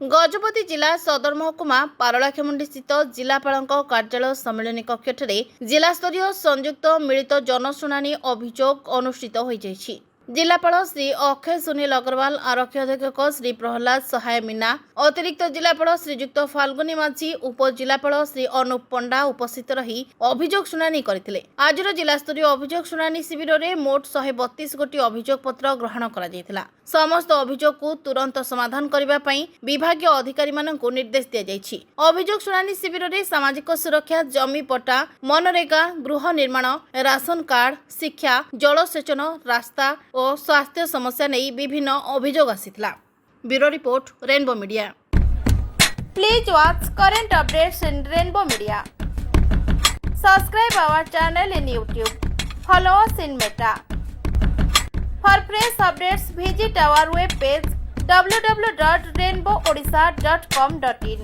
गजपति जिला सदर महकुमा पारलाखेमुंडी स्थित जिलापाल कार्यालय सम्मेलन कक्ष जिलास्तरीय संयुक्त मिलित जनशुणाणी अभियोग अनुष्ठित हो जाइछि। जिलापाल श्री अक्षय सुनील अग्रवाल, आरक्षी अधीक्षक श्री प्रहलाद सहाय मीना, अतिरिक्त जिलापाल श्रीजुक्त फाल्गुनी माझी, उपजिलापाल श्री अनुप पंडा उपस्थित रही अभियोग शुणाणी करथिले। आजिर जिलास्तरीय अभियोग शुणाणी शिविर में मोट 132 गोटी अभियोग पत्र ग्रहण करा जायतिला। समस्त अभियोग को तुरंत समाधान करबा पई विभागीय अधिकारी माननकु निर्देश दिया जायछि। अभियोग शुणाणी शिविर में सामाजिक सुरक्षा, जमी पट्टा, मनरेगा, गृह निर्माण, राशन कार्ड, शिक्षा, जलसेचन, रास्ता और स्वास्थ्य समस्या नहीं विभिन्न अभियोग आसिथिला। Bureau report, rainbow media. Please watch current updates in rainbow media. Subscribe our channel in YouTube. Follow us in Meta. For fresh updates, visit our web page www.rainbowadisha.com.in.